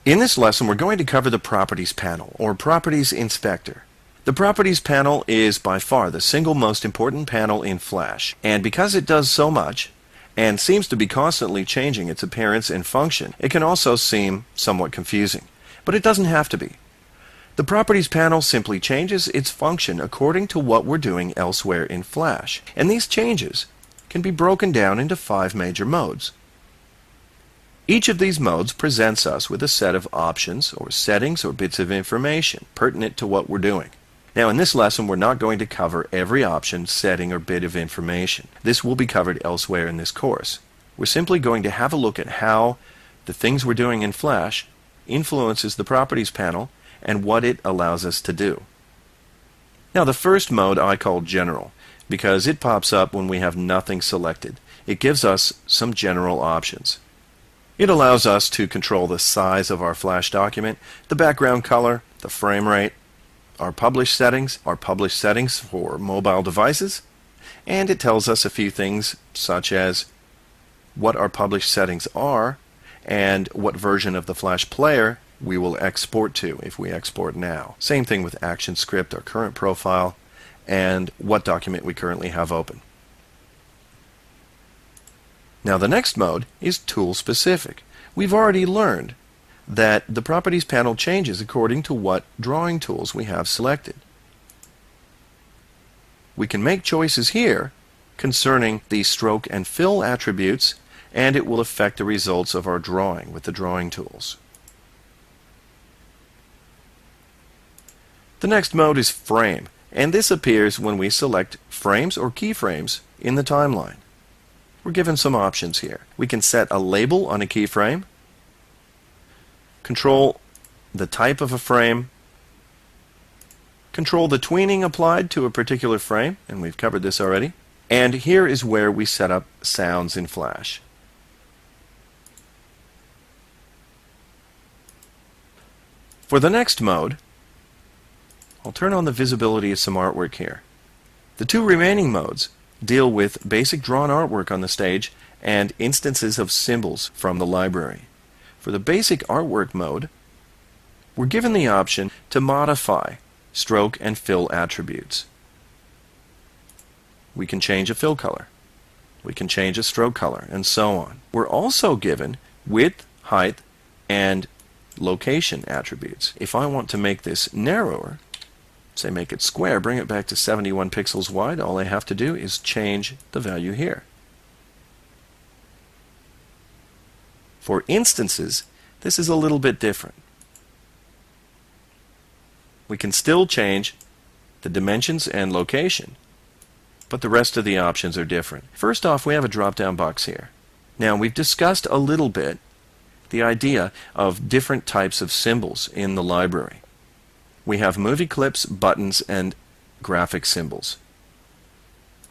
In this lesson, we're going to cover the Properties panel, or Properties Inspector. The Properties panel is by far the single most important panel in Flash, and because it does so much, and seems to be constantly changing its appearance and function, it can also seem somewhat confusing. But it doesn't have to be. The Properties panel simply changes its function according to what we're doing elsewhere in Flash, and these changes can be broken down into 5 major modes. Each of these modes presents us with a set of options or settings or bits of information pertinent to what we're doing. Now, in this lesson, we're not going to cover every option, setting, or bit of information. This will be covered elsewhere in this course. We're simply going to have a look at how the things we're doing in Flash influences the Properties panel and what it allows us to do. Now, the first mode I call General because it pops up when we have nothing selected. It gives us some general options. It allows us to control the size of our Flash document, the background color, the frame rate, our published settings for mobile devices, and it tells us a few things such as what our published settings are and what version of the Flash player we will export to if we export now. Same thing with ActionScript, our current profile, and what document we currently have open. Now the next mode is tool specific. We've already learned that the Properties panel changes according to what drawing tools we have selected. We can make choices here concerning the stroke and fill attributes, and it will affect the results of our drawing with the drawing tools. The next mode is Frame, and this appears when we select frames or keyframes in the timeline. We're given some options here. We can set a label on a keyframe, control the type of a frame, control the tweening applied to a particular frame, and we've covered this already, and here is where we set up sounds in Flash. For the next mode, I'll turn on the visibility of some artwork here. The 2 remaining modes deal with basic drawn artwork on the stage and instances of symbols from the library. For the basic artwork mode, we're given the option to modify stroke and fill attributes. We can change a fill color, we can change a stroke color, and so on. We're also given width, height, and location attributes. If I want to make this narrower, say make it square, bring it back to 71 pixels wide, all I have to do is change the value here. For instances, this is a little bit different. We can still change the dimensions and location, but the rest of the options are different. First off, we have a drop-down box here. Now, we've discussed a little bit the idea of different types of symbols in the library. We have movie clips, buttons, and graphic symbols.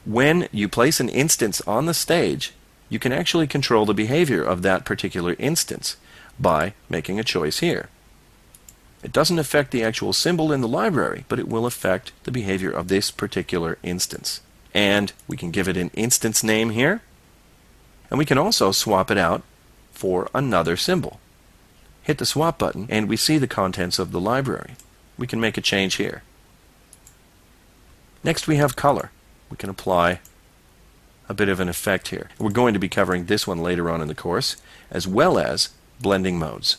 When you place an instance on the stage, you can actually control the behavior of that particular instance by making a choice here. It doesn't affect the actual symbol in the library, but it will affect the behavior of this particular instance. And we can give it an instance name here, and we can also swap it out for another symbol. Hit the swap button, and we see the contents of the library. We can make a change here. Next, we have color. We can apply a bit of an effect here. We're going to be covering this one later on in the course, as well as blending modes.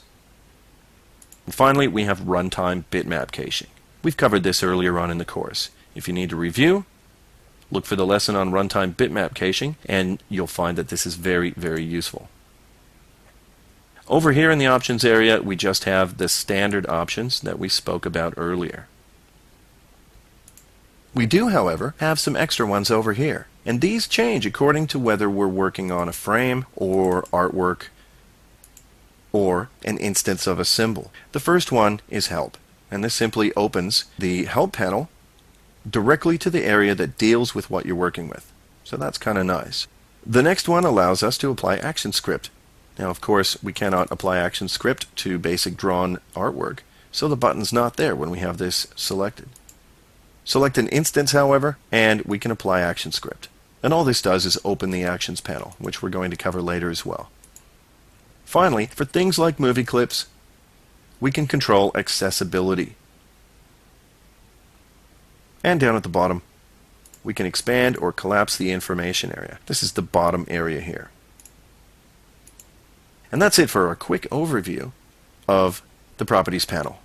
And finally, we have runtime bitmap caching. We've covered this earlier on in the course. If you need to review, look for the lesson on runtime bitmap caching, and you'll find that this is very, very useful. Over here in the options area, we just have the standard options that we spoke about earlier. We do, however, have some extra ones over here, and these change according to whether we're working on a frame or artwork or an instance of a symbol. The first one is Help, and this simply opens the Help panel directly to the area that deals with what you're working with. So that's kind of nice. The next one allows us to apply ActionScript. Now, of course, we cannot apply ActionScript to basic drawn artwork, so the button's not there when we have this selected. Select an instance, however, and we can apply ActionScript. And all this does is open the Actions panel, which we're going to cover later as well. Finally, for things like movie clips, we can control accessibility. And down at the bottom, we can expand or collapse the information area. This is the bottom area here. And that's it for a quick overview of the Properties panel.